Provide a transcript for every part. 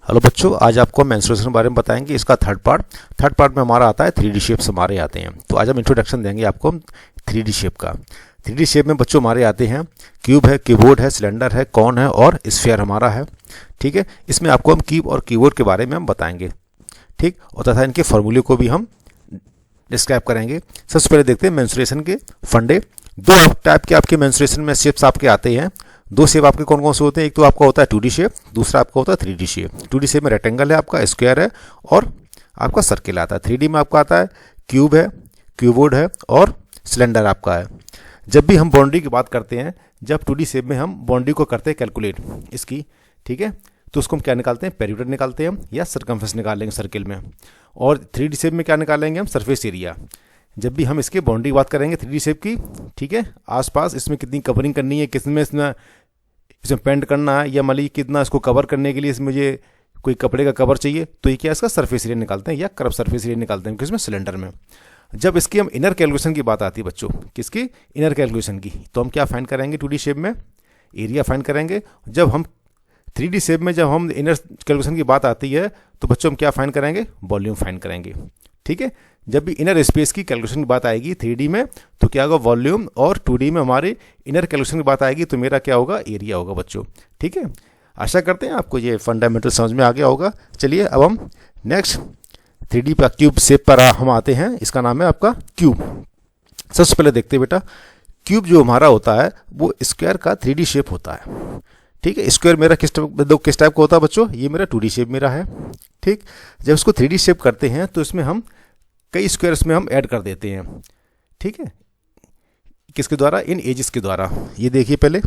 Hello बच्चों, आज आपको मेंस्ट्रुएशन के बारे में बताएंगे। इसका थर्ड पार्ट में हमारा आता है 3D शेप्स हमारे आते हैं। तो आज हम इंट्रोडक्शन देंगे आपको 3D शेप का। 3D शेप में बच्चों हमारे आते हैं क्यूब है, कीबोर्ड है, सिलेंडर है, कॉन है और स्फीयर हमारा है। ठीक है, इसमें आपको हम क्यूब और कीबोर्ड के बारे में हम बताएंगे, ठीक, और तथा इनके फॉर्मूले को भी हम डिस्क्राइब करेंगे। सबसे पहले देखते हैं मेंस्ट्रुएशन के फंडे। दो टाइप के आपके मेंस्ट्रुएशन में शेप्स आपके आते हैं। दो शेप आपके कौन कौन से होते हैं? एक तो आपका होता है 2D शेप, दूसरा आपका होता है 3D शेप। 2D शेप में रेक्टेंगल है, आपका स्क्वायर है और आपका सर्किल आता है। 3D में आपका आता है क्यूब है, क्यूबोर्ड है और सिलेंडर आपका है। जब भी हम बाउंड्री की बात करते हैं, जब 2D शेप में हम बाउंड्री को करते हैं कैलकुलेट इसकी, ठीक है, तो उसको हम क्या निकालते हैं? पेरीमीटर निकालते हैं हम, या सर्कमफेरेंस निकालेंगे सर्किल में। और 3D शेप में क्या निकालेंगे हम? Surface area. जब भी हम इसके बाउंड्री की बात करेंगे 3D शेप की, ठीक है, आसपास इसमें कितनी कवरिंग करनी है, किसमें इसमें पेंट करना है, या मान लीजिए कितना इसको कवर करने के लिए इसमें मुझे कोई कपड़े का कवर चाहिए, तो ये क्या इसका सरफेस एरिया निकालते हैं या कर्व सरफेस एरिया निकालते हैं किसमें? सिलेंडर में। जब इसकी हम इनर कैलकुलेशन की बात आती है बच्चों, किसकी? इनर कैलकुलेशन की, तो हम क्या फाइंड करेंगे 2D शेप में? एरिया फाइंड करेंगे। जब हम 3D शेप में जब हम इनर कैलकुलेशन की बात आती है तो बच्चों हम क्या फाइंड करेंगे? वॉल्यूम फाइंड करेंगे। ठीक है, जब भी इनर स्पेस की कैलकुलेशन की बात आएगी 3D में तो क्या होगा? वॉल्यूम। और 2D में हमारे इनर कैलकुलेशन की बात आएगी तो मेरा क्या होगा? एरिया होगा बच्चों। ठीक है, आशा करते हैं आपको ये फंडामेंटल समझ में आ गया होगा। चलिए अब हम नेक्स्ट 3D पर क्यूब शेप पर हम आते हैं। इसका नाम है आपका क्यूब। सबसे पहले देखते हैं बेटा, क्यूब जो हमारा होता है वो स्क्वायर का 3D शेप होता है। ठीक है, स्क्वायर मेरा किस टाइप का होता है बच्चों? ये मेरा 2D शेप मेरा है। ठीक, जब इसको 3D शेप करते हैं तो इसमें हम कई स्क्वायर्स में हम ऐड कर देते हैं। ठीक है, किसके द्वारा? इन एजेस के द्वारा। ये देखिए पहले,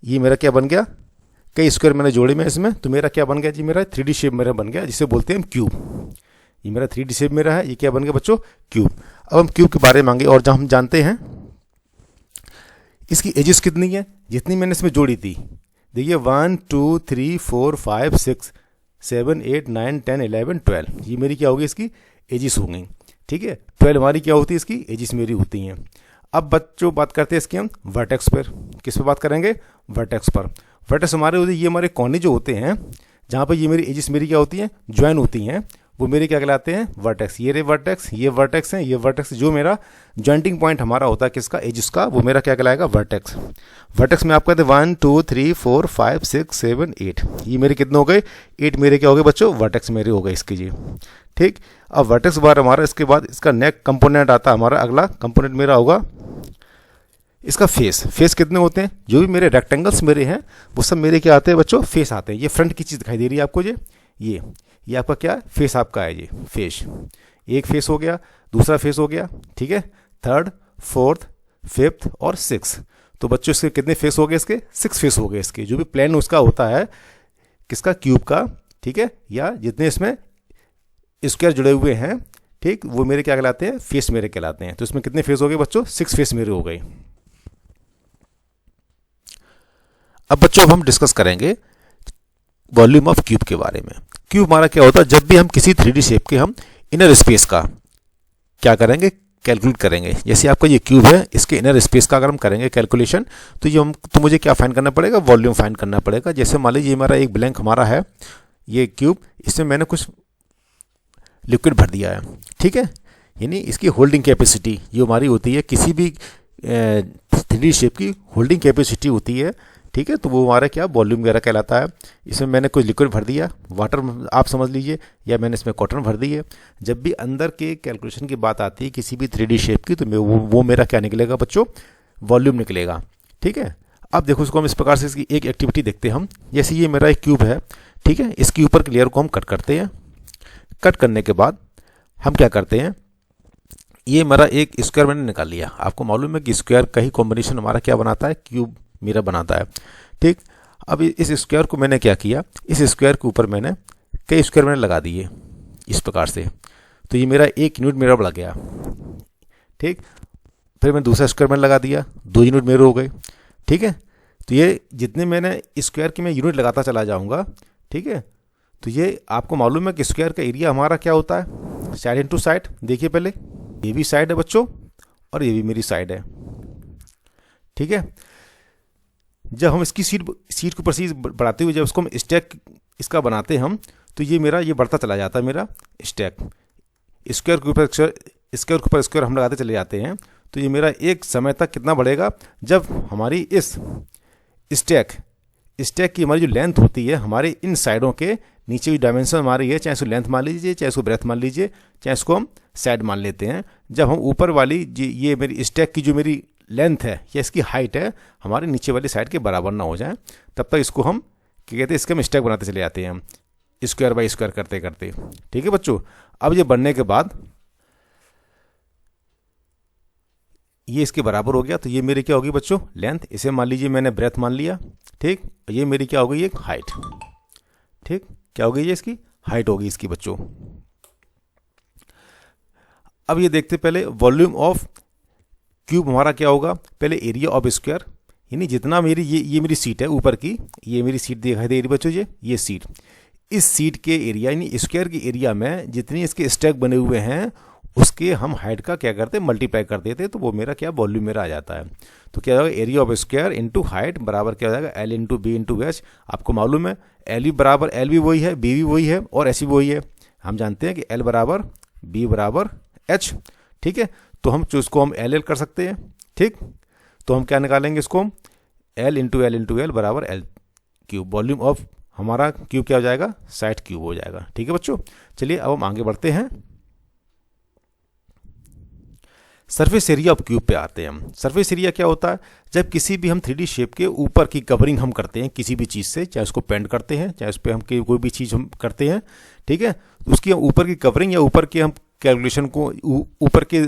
ये मेरा क्या बन गया? कई स्क्वायर मैंने जोड़े में इसमें, तो मेरा क्या बन गया जी? मेरा 3D शेप मेरा बन गया, जिसे बोलते हैं क्यूब। ये मेरा 3D शेप मेरा है, ये क्या बन गया बच्चों? क्यूब। अब हम क्यूब के बारे में मांगे, और जब हम जानते हैं इसकी एजेस कितनी है, जितनी मैंने इसमें जोड़ी थी। देखिए 1 2 3 4 5 6 7 8 9 10 11 12, ये मेरी क्या होगी? इसकी एजिस हो गई। ठीक है, 12 हमारी क्या होती है? इसकी एजिस मेरी होती हैं। अब बच्चों बात करते हैं इसके हम वर्टेक्स पर। किस पे बात करेंगे? वर्टेक्स पर। वर्टेक्स हमारे होते हैं, ये हमारे कोने जो होते हैं, जहाँ पर ये मेरी एजिस मेरी क्या होती हैं? ज्वाइन होती हैं, वो मेरे क्या कहलाते हैं? वर्टेक्स। ये रे वर्टेक्स, ये वर्टेक्स हैं, ये वर्टेक्स। जो मेरा जॉइंटिंग पॉइंट हमारा होता है किसका? एजिस का, वो मेरा क्या कहलाएगा? वर्टेक्स। वर्टेक्स में आप कहते हैं 1 2 3 4 5 6 7 8, ये मेरे कितने हो गए? 8 मेरे क्या हो गए बच्चों? वर्टेक्स मेरे हो गए इसके जी। ठीक, अब वर्टेक्स बार हमारा, इसके बाद इसका नेक कंपोनेंट आता है हमारा। अगला कंपोनेंट मेरा होगा इसका फेस। फेस कितने होते हैं? जो भी मेरे रेक्टेंगल्स मेरे हैं वो सब मेरे क्या आते हैं बच्चों? फेस आते हैं। ये फ्रंट की चीज़ दिखाई दे रही है आपको, ये आपका क्या है? फेस आपका है, ये फेस। एक फेस हो गया, दूसरा फेस हो गया, ठीक है, थर्ड, फोर्थ, फिफ्थ और सिक्स। तो बच्चों इसके कितने फेस हो गए? इसके 6 फेस हो गए इसके। जो भी प्लेन उसका होता है किसका? क्यूब का। ठीक है, या जितने इसमें स्क्वायर जुड़े हुए हैं, ठीक, वो मेरे क्या कहलाते हैं? फेस मेरे कहलाते हैं। तो इसमें कितने फेस हो गए बच्चों? 6 फेस मेरे हो गए। अब बच्चों अब हम डिस्कस करेंगे वॉल्यूम ऑफ क्यूब के बारे में। क्यूब हमारा क्या होता है? जब भी हम किसी 3D शेप के हम इनर स्पेस का क्या करेंगे? कैलकुलेट करेंगे। जैसे आपका ये क्यूब है, इसके इनर स्पेस का अगर हम करेंगे कैलकुलेशन, तो मुझे क्या फाइंड करना पड़ेगा? वॉल्यूम फाइंड करना पड़ेगा। जैसे मान लीजिए हमारा एक ब्लैंक हमारा है, ये क्यूब, इसमें मैंने कुछ लिक्विड भर दिया है। ठीक है, यानी इसकी होल्डिंग कैपेसिटी जो हमारी होती है, किसी भी 3D शेप की होल्डिंग कैपेसिटी होती है। ठीक है, तो वो हमारा क्या? वॉल्यूम वगैरह कहलाता है। इसमें मैंने कुछ लिक्विड भर दिया, वाटर आप समझ लीजिए, या मैंने इसमें कॉटन भर दी है। जब भी अंदर के कैलकुलेशन की बात आती है किसी भी 3D शेप की, तो वो मेरा क्या निकलेगा बच्चों? वॉल्यूम निकलेगा। ठीक है, अब देखो इसको हम इस प्रकार से इसकी एक एक्टिविटी देखते हैं हम। जैसे ये मेरा एक क्यूब है, ठीक है, इसके ऊपर के लेयर को हम कट करते हैं। कट करने के बाद हम क्या करते हैं? ये मेरा एक स्क्वायर मैंने निकाल लिया। आपको मालूम है कि स्क्वायर का ही कॉम्बिनेशन हमारा क्या बनाता है? क्यूब मेरा बनाता है। ठीक, अब इस स्क्वायर को मैंने क्या किया? इस स्क्वायर के ऊपर मैंने कई स्क्वायर मैंने लगा दिए इस प्रकार से, तो ये मेरा एक यूनिट मेरा बढ़ गया। ठीक, फिर मैं दूसरा स्क्वायर मैंने लगा दिया, 2 यूनिट मेरे हो गए। ठीक है, तो ये जितने मैंने स्क्वायर के मैं यूनिट लगाता चला जाऊंगा, ठीक है, तो ये आपको मालूम है कि स्क्वायर का एरिया हमारा क्या होता है? Side into side. देखिए पहले, ये भी साइड है बच्चों और ये भी मेरी साइड है। ठीक है, जब हम इसकी सीट के ऊपर सीट बढ़ाते हुए जब उसको हम स्टैक इसका बनाते हम तो ये मेरा ये बढ़ता चला जाता है मेरा स्टैक, स्क्वायर के ऊपर स्क्वायर हम लगाते चले जाते हैं। तो ये मेरा एक समय तक कितना बढ़ेगा, जब हमारी इस स्टैक की हमारी जो लेंथ होती है हमारे इन साइडों के नीचे की डायमेंशन हमारी है, चाहे इसको लेंथ मान लीजिए, चाहे इसको ब्रेथ मान लीजिए, चाहे इसको हम साइड मान लेते हैं। जब हम ऊपर वाली ये मेरी स्टैक की जो मेरी लेंथ है या इसकी हाइट है हमारे नीचे वाली साइड के बराबर ना हो जाए, तब तक इसको हम क्या कहते हैं, इसके हम स्टैक बनाते चले जाते हैं हम स्क्वायर बाई स्क्वायर करते करते। ठीक है बच्चों, अब ये बनने के बाद ये इसके बराबर हो गया, तो ये मेरी क्या होगी बच्चों, लेंथ। इसे मान लीजिए मैंने ब्रेथ मान लिया, ठीक। ये मेरी क्या हो गई, एक हाइट, ठीक। क्या हो गई, ये इसकी हाइट होगी इसकी बच्चों। अब ये देखते पहले वॉल्यूम ऑफ क्यूब हमारा क्या होगा, पहले एरिया ऑफ स्क्वायर, यानी जितना मेरी ये मेरी सीट है ऊपर की, ये मेरी सीट दिखाई दे रही बच्चों, ये सीट, इस सीट के एरिया यानी स्क्वायर के एरिया में जितनी इसके स्टैक बने हुए हैं उसके हम हाइट का क्या करते हैं, मल्टीप्लाई कर देते हैं, तो वो मेरा क्या वॉल्यूम मेरा आ जाता है। तो क्या होगा, area of square into height बराबर क्या हो जाएगा, L into B into H. आपको मालूम है एल भी बराबर, एल भी वही है, बी भी वही है और एच भी वही है। हम जानते हैं कि एल बराबर बी बराबर एच, ठीक है। तो हम इसको हम एल एल कर सकते हैं, ठीक। तो हम क्या निकालेंगे, इसको हम एल इंटू एल बराबर एल क्यूब, वॉल्यूम ऑफ हमारा क्यूब क्या हो जाएगा, साइड क्यूब हो जाएगा। ठीक है बच्चों, चलिए अब हम आगे बढ़ते हैं, सरफेस एरिया ऑफ क्यूब पे आते हैं हम। सरफेस एरिया क्या होता है, जब किसी भी हम 3D शेप के ऊपर की कवरिंग हम करते हैं किसी भी चीज़ से, चाहे उसको पेंट करते हैं, चाहे उस पर हम कोई भी चीज़ हम करते हैं, ठीक है। उसकी ऊपर की कवरिंग या ऊपर के हम कैलकुलेशन को, ऊपर के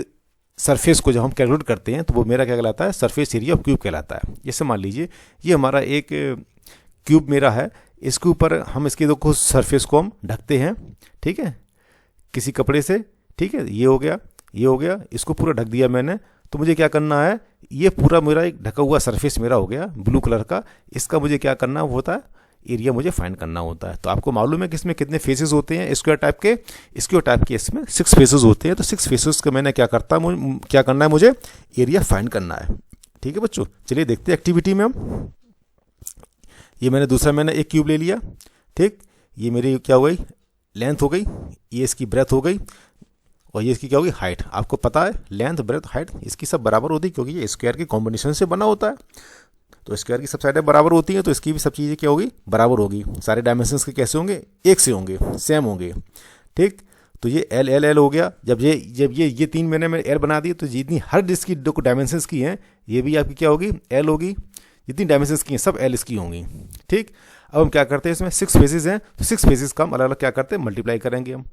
सरफेस को जब हम कैलकुलेट करते हैं तो वो मेरा क्या कहलाता है, सरफेस एरिया ऑफ क्यूब कहलाता है। जैसे मान लीजिए ये हमारा एक क्यूब मेरा है, इसके ऊपर हम इसके दो सरफेस को हम ढकते हैं, ठीक है, किसी कपड़े से, ठीक है। ये हो गया, ये हो गया, इसको पूरा ढक दिया मैंने। तो मुझे क्या करना है, ये पूरा मेरा एक ढका हुआ सरफेस मेरा हो गया ब्लू कलर का, इसका मुझे क्या करना होता है, एरिया मुझे फाइंड करना होता है। तो आपको मालूम है कि इसमें कितने फेसेस होते हैं स्क्वायर टाइप के, स्क्वायर टाइप के इसमें 6 फेसेस होते हैं। तो 6 फेसेस का मैंने क्या करना है, मुझे एरिया फाइंड करना है। ठीक है बच्चों, चलिए देखते हैं एक्टिविटी में हम। ये मैंने एक क्यूब ले लिया, ठीक। ये मेरी क्या हो गई, लेंथ हो गई, ये इसकी ब्रेथ हो गई और ये इसकी क्या होगी, हाइट। आपको पता है लेंथ ब्रेथ हाइट इसकी सब बराबर होती है क्योंकि ये स्क्वायर के कॉम्बिनेशन से बना होता है। तो स्क्वायर की सब साइडें बराबर होती हैं तो इसकी भी सब चीज़ें क्या होगी, बराबर होगी। सारे डायमेंशंस के कैसे होंगे, एक से होंगे, सेम होंगे, ठीक। तो ये एल एल एल हो गया। जब ये 3 मैंने एल बना दी तो जितनी हर डिस्क की जो डायमेंशंस की हैं ये भी आपकी क्या होगी, एल होगी। जितनी डायमेंशंस की हैं सब एल इसकी होंगी, ठीक। अब हम क्या करते हैं, इसमें 6 फेसेस हैं तो 6 फेसेस का हम अलग अलग क्या करते हैं, मल्टीप्लाई करेंगे हम।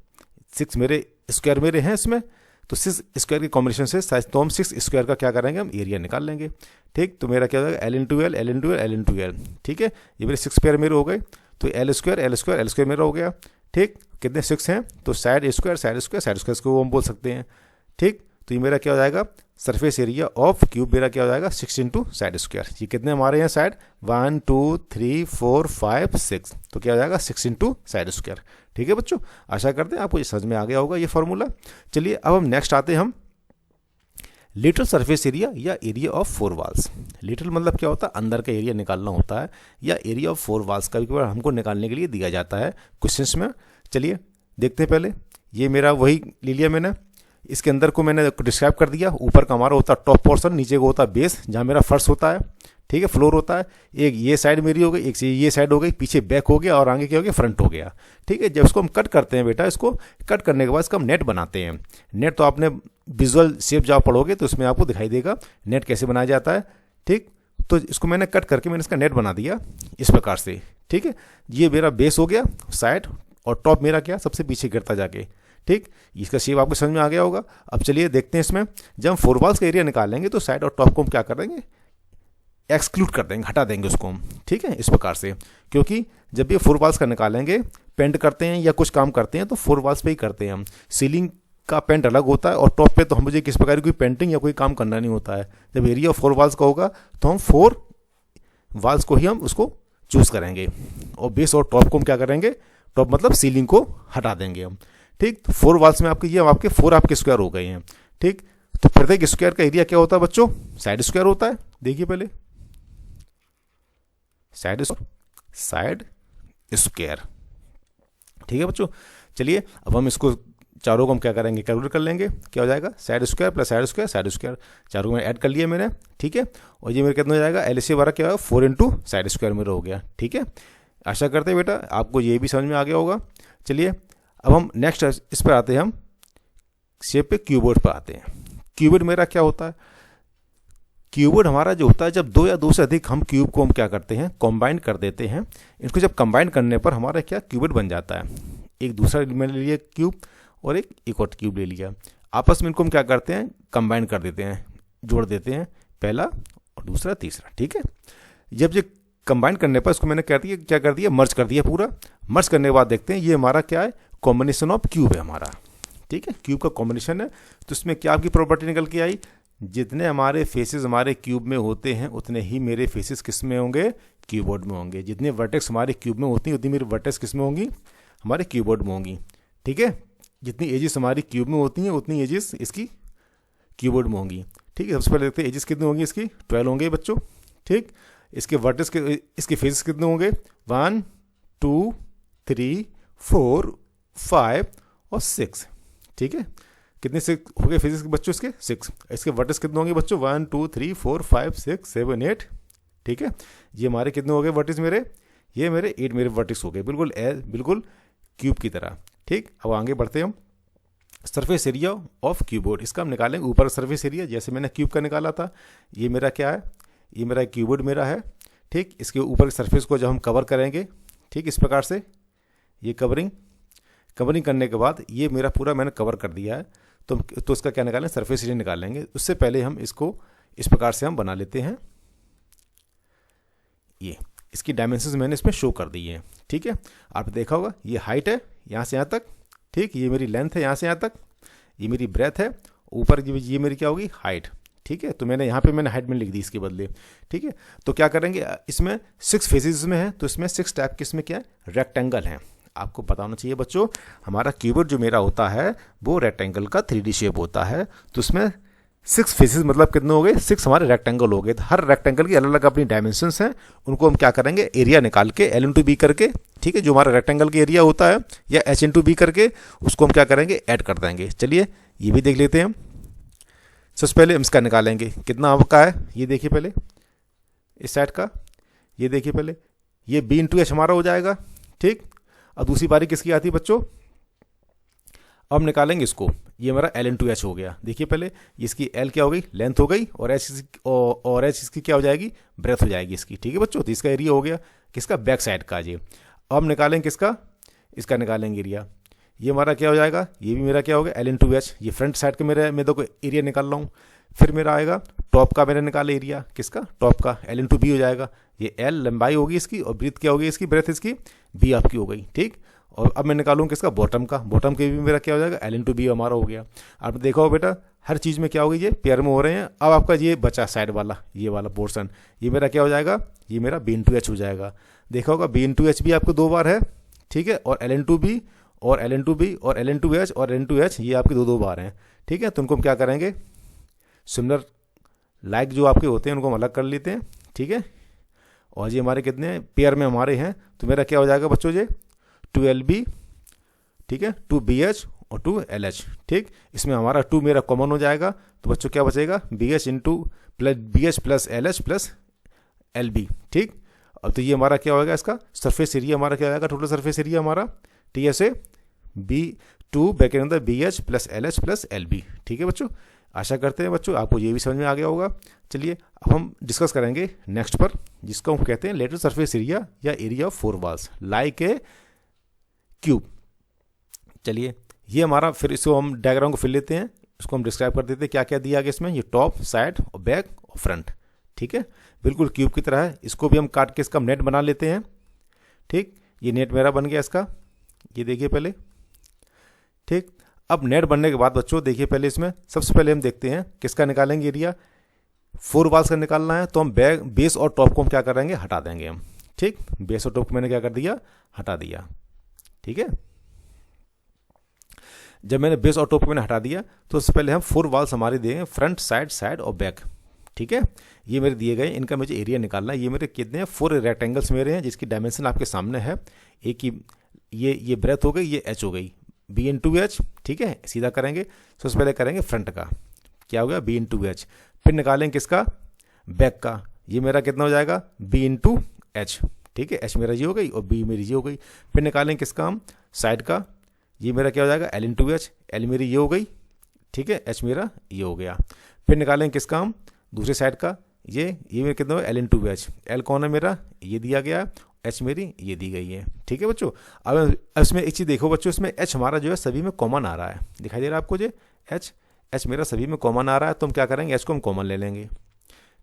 6 मेरे स्क्वायर मेरे हैं इसमें, तो 6 स्क्वायर की कॉम्बिनेशन से तो हम 6 स्क्वायर का क्या करेंगे, हम एरिया निकाल लेंगे, ठीक। तो मेरा क्या हो जाएगा, L into L L into L L into L, ठीक है। ये मेरे 6 स्क्वायर मेरे हो गए, तो एल स्क्वायर मेरा हो गया, ठीक। कितने 6 हैं, तो साइड स्क्वायर को हम बोल सकते हैं, ठीक। तो ये मेरा क्या हो जाएगा, सरफेस एरिया ऑफ क्यूब मेरा क्या हो जाएगा, 6 इंटू साइड स्क्वायर। ये कितने हमारे यहाँ साइड, 1 2 3 4 5 6, तो क्या हो जाएगा 6 इंटू साइड स्क्वायर। ठीक है बच्चों, आशा करते हैं आपको ये समझ में आ गया होगा ये फॉर्मूला। चलिए अब हम नेक्स्ट आते हैं हम लिटरल सरफेस एरिया या एरिया ऑफ 4 वॉल्स। लिटरल मतलब क्या होता है, अंदर का एरिया निकालना होता है, या एरिया ऑफ 4 वॉल्स का भी हमको निकालने के लिए दिया जाता है क्वेश्चंस में। चलिए देखते हैं पहले, ये मेरा वही ले लिया मैंने, इसके अंदर को मैंने डिस्क्राइब कर दिया। ऊपर का हमारा होता है टॉप पोर्शन, नीचे को होता है बेस, जहाँ मेरा फर्श होता है, ठीक है, फ्लोर होता है। एक ये साइड मेरी हो गई, एक ये साइड हो गई, पीछे बैक हो गया और आगे क्या हो गया, फ्रंट हो गया, ठीक है। जब इसको हम कट करते हैं बेटा, इसको कट करने के बाद इसका हम नेट बनाते हैं। नेट तो आपने विजुअल शेप जब पढ़ोगे तो उसमें आपको दिखाई देगा नेट कैसे बनाया जाता है, ठीक। तो इसको मैंने कट करके मैंने इसका नेट बना दिया इस प्रकार से, ठीक है। ये मेरा बेस हो गया साइड, और टॉप मेरा क्या सबसे पीछे गिरता जाके, ठीक। इसका शेप आपको समझ में आ गया होगा। अब चलिए देखते हैं इसमें, जब हम 4 वॉल्स का एरिया निकालेंगे तो साइड और टॉप को हम क्या कर देंगे, एक्सक्लूड कर देंगे, हटा देंगे उसको हम, ठीक है, इस प्रकार से। क्योंकि जब ये 4 वॉल्स का निकालेंगे, पेंट करते हैं या कुछ काम करते हैं तो 4 वॉल्स पे ही करते हैं हम। सीलिंग का पेंट अलग होता है और टॉप पे तो हम मुझे किस प्रकार की कोई पेंटिंग या कोई काम करना नहीं होता है। जब एरिया 4 वॉल्स का होगा तो हम 4 वॉल्स को ही हम उसको चूज करेंगे, और बेस और टॉप को हम क्या करेंगे, टॉप मतलब सीलिंग को हटा देंगे हम, ठीक। तो 4 वॉल्स में आपके ये आपके 4 आपके स्क्वायर हो गए हैं, ठीक। तो प्रत्येक स्क्वायर का एरिया क्या होता है बच्चों, साइड स्क्वायर होता है। देखिए पहले साइड स्क्वायर, ठीक है बच्चों। चलिए अब हम इसको चारों को हम क्या करेंगे, कैलकुलेट कर लेंगे। क्या हो जाएगा, side square plus side square side square, चारों में ऐड कर लिया मैंने, ठीक है। और ये मेरे कितना हो जाएगा, एलसीएम हमारा क्या होगा 4 इंटू साइड स्क्वायर मेरा हो गया, ठीक है। आशा करते हैं बेटा आपको ये भी समझ में आ गया होगा। चलिए अब हम नेक्स्ट इस पर आते हैं, हम शेप पे क्यूबॉइड पर आते हैं। क्यूबॉइड मेरा क्या होता है, क्यूबॉइड हमारा जो होता है जब दो या दो से अधिक हम क्यूब को हम क्या करते हैं, कंबाइन कर देते हैं। इनको जब कंबाइन करने पर हमारा क्या क्यूबॉइड बन जाता है। एक दूसरा मैंने ले लिया क्यूब और एक और क्यूब ले लिया, आपस में इनको हम क्या करते हैं, कंबाइन कर देते हैं, जोड़ देते हैं, पहला और दूसरा तीसरा, ठीक है। जब ये कंबाइन करने पर इसको मैंने क्या कर दिया, मर्ज कर दिया पूरा। मर्ज करने के बाद देखते हैं ये हमारा क्या है, कॉम्बिनेशन ऑफ क्यूब है हमारा, ठीक है। क्यूब का कॉम्बिनेशन है, तो इसमें क्या आपकी प्रॉपर्टी निकल के आई, जितने हमारे फेसेस हमारे क्यूब में होते हैं उतने ही मेरे फेसेस किस में होंगे, कीबोर्ड में होंगे। जितने वर्टेक्स हमारे क्यूब में होती हैं उतनी मेरी वर्टेक्स किस में होंगी, हमारे कीबोर्ड में होंगी, ठीक है। जितनी एजेस हमारी क्यूब में होती हैं उतनी एजेस इसकी कीबोर्ड में होंगी, ठीक है। सबसे पहले देखते हैं एजेस कितनी होंगी इसकी, 12 होंगे बच्चों, ठीक। इसके वर्टेक्स के इसके फेसेस कितने होंगे, 1 2 3 4 5 और 6, ठीक है। कितने से हो गए फेसेस बच्चों इसके, 6। इसके वर्टेक्स कितने होंगे बच्चों, 1 2 3 4 5 6 7 8, ठीक है। ये हमारे कितने हो गए वर्टेक्स मेरे, ये मेरे 8 मेरे वर्टेक्स हो गए, बिल्कुल क्यूब की तरह, ठीक। अब आगे बढ़ते हैं हम, सरफेस एरिया ऑफ क्यूबोर्ड, इसका हम निकालेंगे ऊपर सरफेस एरिया, जैसे मैंने क्यूब का निकाला था। ये मेरा क्या है, ये मेरा क्यूबोर्ड मेरा है, ठीक। इसके ऊपर सरफेस को जब हम कवर करेंगे, ठीक, इस प्रकार से ये कवरिंग करने के बाद ये मेरा पूरा मैंने कवर कर दिया है, तो इसका क्या निकालें, सरफेस एरिया निकालेंगे। उससे पहले हम इसको इस प्रकार से हम बना लेते हैं, ये इसकी डायमेंशंस मैंने इसमें शो कर दी है, ठीक है। आपने देखा होगा ये हाइट है यहाँ से यहाँ तक, ठीक, ये मेरी लेंथ है यहाँ से यहाँ तक, ये मेरी ब्रेथ है, ऊपर ये मेरी क्या होगी, हाइट, ठीक है। तो मैंने यहाँ पे हाइट में लिख दी इसके बदले, ठीक है। तो क्या करेंगे, इसमें 6 फेसेस में है, तो इसमें 6 टाइप के इसमें क्या है, रेक्टेंगल है। आपको पता होना चाहिए बच्चों, हमारा कीबोर्ड जो मेरा होता है वो रेक्टेंगल का 3D शेप होता है, तो उसमें 6 फेसेस मतलब कितने हो गए, 6 हमारे रेक्टेंगल हो गए। तो हर रेक्टेंगल की अलग अलग अपनी डायमेंशंस हैं, उनको हम क्या करेंगे, एरिया निकाल के L/B करके, ठीक है, जो हमारा रेक्टेंगल का एरिया होता है, या H/B करके उसको हम क्या करेंगे, ऐड कर देंगे। चलिए ये भी देख लेते हैं हम। सबसे पहले हम इसका निकालेंगे, कितना आपका है, ये देखिए पहले इस साइड का, ये देखिए पहले, ये B/H हमारा हो जाएगा, ठीक। अब दूसरी बारी किसकी आती है बच्चों, अब निकालेंगे इसको, ये हमारा L/H हो गया। देखिए पहले इसकी L क्या हो गई, लेंथ हो गई, और H इसकी क्या हो जाएगी, ब्रेथ हो जाएगी इसकी, ठीक है बच्चों। तो इसका एरिया हो गया किसका, बैक साइड का। ये अब हम निकालेंगे किसका, इसका निकालेंगे एरिया, ये हमारा क्या हो जाएगा, ये भी मेरा क्या हो गया L/H। ये फ्रंट साइड का मेरा मैं देखो एरिया निकाल रहा हूँ। फिर मेरा आएगा टॉप का, मैंने निकाला एरिया किसका, टॉप का, L/B हो जाएगा। ये L लंबाई होगी इसकी, और ब्रीथ क्या होगी इसकी, ब्रेथ इसकी B आपकी हो गई, ठीक। और अब मैं निकालूँ किसका, बॉटम का, बॉटम के भी मेरा क्या हो जाएगा, L/B हमारा हो गया। आपने देखा हो बेटा हर चीज़ में क्या होगी, ये पेयर में हो रहे हैं। अब आपका ये बचा साइड वाला, ये वाला पोर्सन, ये मेरा क्या हो जाएगा, ये मेरा B/H हो जाएगा। देखा होगा B/H भी आपको 2 बार है, ठीक है, और L/B और L/B और L/H और L/H ये आपके 2 बार हैं, ठीक है। तो उनको हम क्या करेंगे, सिमिलर लाइक जो आपके होते हैं उनको हम अलग कर लेते हैं, ठीक है। और ये हमारे कितने हैं, पेयर में हमारे हैं, तो मेरा क्या हो जाएगा बच्चों, ये 2LB, ठीक है, 2BH और 2LH, ठीक। इसमें हमारा 2 मेरा कॉमन हो जाएगा, तो बच्चों क्या बचेगा, BH plus LH plus LB, ठीक। अब तो ये हमारा क्या होगा, इसका सरफेस एरिया हमारा क्या आएगा, टोटल सरफेस एरिया हमारा TSA B2 बैक अंदर BH plus LH plus LB, ठीक है बच्चों। आशा करते हैं बच्चों आपको ये भी समझ में आ गया होगा। चलिए अब हम डिस्कस करेंगे नेक्स्ट पर, जिसको हम कहते हैं लेटरल सरफेस एरिया या area of 4 walls like a cube. चलिए ये हमारा, फिर इसको हम डायग्राम को फिर लेते हैं, इसको हम डिस्क्राइब कर देते हैं क्या क्या दिया गया इसमें, ये टॉप, साइड और बैक और फ्रंट, ठीक है, बिल्कुल क्यूब की तरह है। इसको भी हम काट के इसका नेट बना लेते हैं, ठीक। ये नेट मेरा बन गया इसका, ये देखिए पहले, ठीक। अब नेट बनने के बाद बच्चों देखिए पहले इसमें सबसे पहले हम देखते हैं किसका निकालेंगे एरिया, 4 वॉल्स का निकालना है, तो हम बेस और टॉप को हम क्या करेंगे, हटा देंगे हम, ठीक। बेस और टॉप को मैंने क्या कर दिया, हटा दिया, ठीक है। जब मैंने बेस और टॉप को मैंने हटा दिया, तो उससे पहले हम 4 वॉल्स हमारे देंगे, फ्रंट, साइड और बैक, ठीक है। ये मेरे दिए गए, इनका मुझे एरिया निकालना है। ये मेरे कितने हैं, 4 रेक्टेंगल्स मेरे हैं, जिसकी डायमेंशन आपके सामने है। एक की ये ब्रेथ हो गई, ये एच हो गई, बी इंटू एच। ठीक है, सीधा करेंगे। सबसे पहले करेंगे फ्रंट का, क्या हो गया बी इंटू एच। फिर निकालेंगे किसका, बैक का, ये मेरा कितना हो जाएगा बी इंटू एच। ठीक है, एच मेरा ये हो गई और बी मेरी ये हो गई। फिर निकालेंगे किसका हम, साइड का, ये मेरा क्या हो जाएगा एल इंटू एच, एल मेरी ये हो गई। ठीक है, एच मेरा ये हो गया। फिर निकालेंगे किसका हम, दूसरे साइड का, ये मेरा कितना हो एल इंटू एच, एल कौन है मेरा, ये दिया गया, एच मेरी ये दी गई है। ठीक है बच्चों, अब इसमें एक चीज़ देखो बच्चों, इसमें एच हमारा जो है सभी में कॉमन आ रहा है, दिखाई दे रहा है आपको ये एच मेरा सभी में कॉमन आ रहा है। तो हम क्या करेंगे, एच को हम कॉमन ले लेंगे।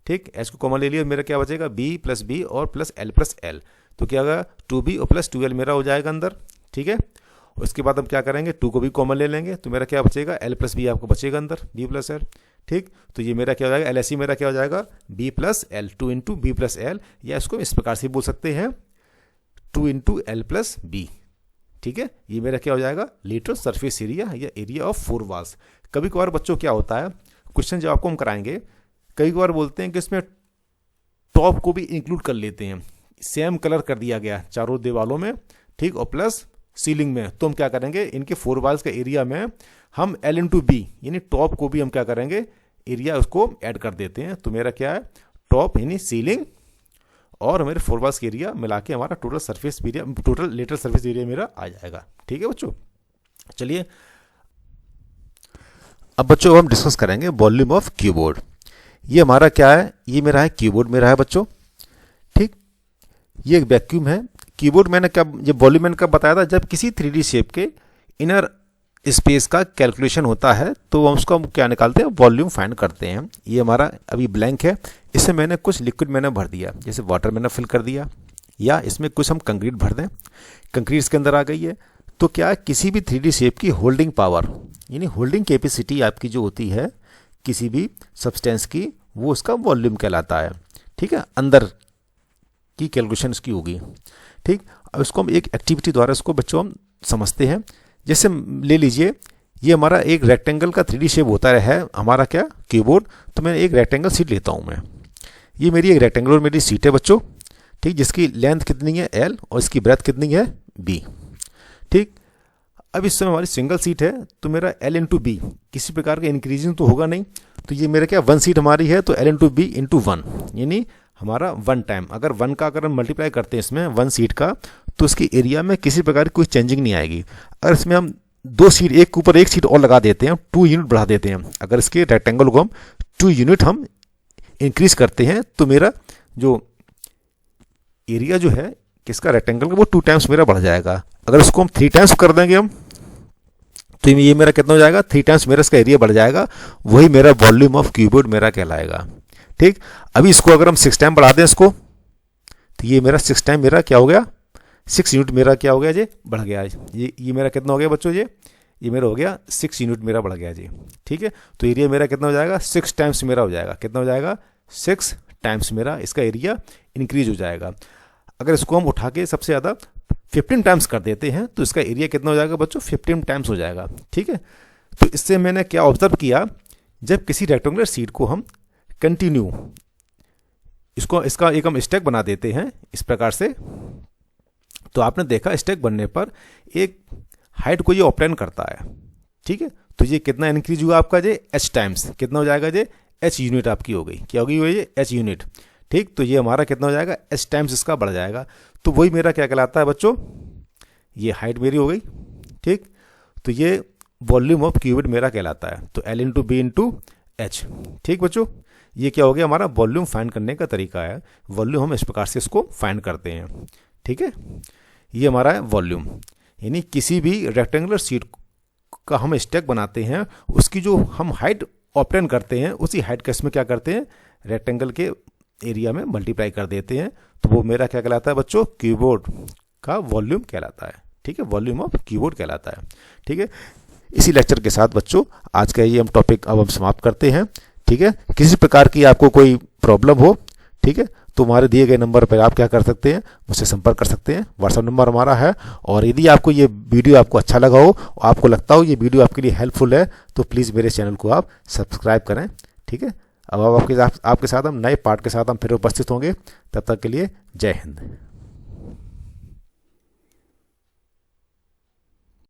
ठीक, एच को कॉमन ले लिया, मेरा क्या बचेगा बी प्लस बी और प्लस एल। तो क्या होगा 2b और प्लस 2l मेरा हो जाएगा अंदर। ठीक है, उसके बाद हम क्या करेंगे, 2 को भी कॉमन ले लेंगे, तो मेरा क्या बचेगा एल प्लस बी आपको बचेगा अंदर, बी प्लस एल। ठीक, तो ये मेरा क्या हो जाएगा एल एस मेरा क्या हो जाएगा B plus L, 2 into B plus L, या इसको इस प्रकार से बोल सकते हैं 2 इंटू एल प्लस बी। ठीक है, ये मेरा क्या हो जाएगा लीटर सरफेस एरिया या एरिया ऑफ 4 वॉल्स। कभी कभार बच्चों क्या होता है, क्वेश्चन जब आपको हम कराएंगे, कई बार बोलते हैं कि इसमें टॉप को भी इंक्लूड कर लेते हैं, सेम कलर कर दिया गया चारों दीवालों में। ठीक, और प्लस सीलिंग में, तो हम क्या करेंगे इनके 4 वॉल्स के एरिया में हम एल इंटू बी यानी टॉप को भी हम क्या करेंगे एरिया उसको ऐड कर देते हैं। तो मेरा क्या है टॉप यानी सीलिंग और मेरे 4 वॉल्स के एरिया मिला के हमारा total surface area, total lateral surface area मेरा आ जाएगा। ठीक है बच्चों, चलिए अब बच्चों हम डिस्कस करेंगे वॉल्यूम ऑफ कीबोर्ड। ये हमारा क्या है, ये मेरा है कीबोर्ड मेरा है बच्चों। ठीक, ये एक वैक्यूम है। कीबोर्ड मैंने कब, ये वॉल्यूम मैंने कब बताया था, जब किसी 3D शेप के इनर स्पेस का कैलकुलेशन होता है तो हम उसको क्या निकालते हैं वॉल्यूम फाइंड करते हैं। ये हमारा अभी ब्लैंक है, इससे मैंने कुछ लिक्विड मैंने भर दिया, जैसे वाटर मैंने फिल कर दिया, या इसमें कुछ हम कंक्रीट भर दें, कंक्रीट इसके अंदर आ गई है। तो क्या किसी भी 3D शेप की होल्डिंग पावर यानी होल्डिंग कैपेसिटी आपकी जो होती है किसी भी सब्सटेंस की, वो उसका वॉल्यूम कहलाता है। ठीक है, अंदर की कैलकुलेशन इसकी होगी। ठीक, अब इसको हम एक एक्टिविटी द्वारा इसको बच्चों हम समझते हैं। जैसे ले लीजिए ये हमारा एक रेक्टेंगल का 3D शेप होता है हमारा क्या कीबोर्ड। तो मैं एक रेक्टेंगल सीट लेता हूँ मैं, ये मेरी एक रेक्टेंगुलर मेरी सीट है बच्चों। ठीक, जिसकी लेंथ कितनी है एल और इसकी ब्रेथ कितनी है बी। ठीक, अब इस समय हमारी सिंगल सीट है तो मेरा एल इंटू बी किसी प्रकार का इंक्रीजिंग तो होगा नहीं। तो ये मेरा क्या 1 सीट हमारी है, तो एल इंटू बी इंटू 1 यानी हमारा 1 टाइम। अगर 1 का अगर हम मल्टीप्लाई करते हैं इसमें 1 सीट का, तो इसकी एरिया में किसी प्रकार की कोई चेंजिंग नहीं आएगी। अगर इसमें हम 2 सीट एक के ऊपर एक सीट और लगा देते हैं, 2 यूनिट बढ़ा देते हैं, अगर इसके रेक्टेंगल को हम 2 यूनिट हम इंक्रीज करते हैं, तो मेरा जो एरिया जो है किसका रेक्टेंगल का वो 2 टाइम्स मेरा बढ़ जाएगा। अगर इसको हम 3 टाइम्स कर देंगे हम, तो ये मेरा कितना हो जाएगा 3 टाइम्स मेरा इसका एरिया बढ़ जाएगा, वही मेरा वॉल्यूम ऑफ कीबोर्ड मेरा कहलाएगा। ठीक, अभी इसको अगर हम 6 टाइम बढ़ा दें इसको, तो ये मेरा 6 टाइम मेरा क्या हो गया 6 यूनिट मेरा क्या हो गया जी बढ़ गया। ये मेरा कितना हो गया बच्चों, ये मेरा हो गया 6 यूनिट मेरा बढ़ गया जी। ठीक है, तो एरिया मेरा कितना हो जाएगा 6 टाइम्स मेरा हो जाएगा। कितना हो जाएगा 6 टाइम्स मेरा इसका एरिया इंक्रीज हो जाएगा। अगर इसको हम उठा के सबसे ज़्यादा 15 टाइम्स कर देते हैं तो इसका एरिया कितना हो जाएगा बच्चों 15 टाइम्स हो जाएगा। ठीक है, तो इससे मैंने क्या ऑब्जर्व किया, जब किसी रेक्टेंगुलर सीट को हम कंटिन्यू इसका एक हम स्टैक बना देते हैं इस प्रकार से, तो आपने देखा स्टैक बनने पर एक हाइट को ये ऑपरेट करता है। ठीक है, तो ये कितना इंक्रीज हुआ आपका जे एच टाइम्स, कितना हो जाएगा जे एच यूनिट आपकी हो गई, क्या होगी वो ये एच यूनिट। ठीक, तो ये हमारा कितना हो जाएगा एच टाइम्स इसका बढ़ जाएगा। तो वही मेरा क्या कहलाता है बच्चों, ये हाइट मेरी हो गई। ठीक, तो ये वॉल्यूम ऑफ कीबोर्ड मेरा कहलाता है, तो L into B into H. ठीक बच्चों, ये क्या हो गया हमारा वॉल्यूम फाइंड करने का तरीका है। वॉल्यूम हम इस प्रकार से इसको फाइंड करते हैं। ठीक है, ये हमारा है वॉल्यूम, यानी किसी भी रेक्टेंगुलर सीट का हम स्टैक बनाते हैं, उसकी जो हम हाइट ऑब्टेन करते हैं उसी हाइट का इसमें क्या करते हैं रेक्टेंगल के एरिया में मल्टीप्लाई कर देते हैं, तो वो मेरा क्या कहलाता है बच्चों कीबोर्ड का वॉल्यूम कहलाता है। ठीक है, वॉल्यूम ऑफ कीबोर्ड कहलाता है। ठीक है, इसी लेक्चर के साथ बच्चों आज का ये हम टॉपिक अब हम समाप्त करते हैं। ठीक है, किसी प्रकार की आपको कोई प्रॉब्लम हो, ठीक है, तो हमारे दिए गए नंबर पर आप क्या कर सकते हैं मुझसे संपर्क कर सकते हैं। व्हाट्सएप नंबर हमारा है। और यदि आपको ये वीडियो आपको अच्छा लगा हो, आपको लगता हो ये वीडियो आपके लिए हेल्पफुल है, तो प्लीज़ मेरे चैनल को आप सब्सक्राइब करें। ठीक है, अब आपके साथ हम नए पार्ट के साथ हम फिर उपस्थित होंगे। तब तक के लिए जय हिंद।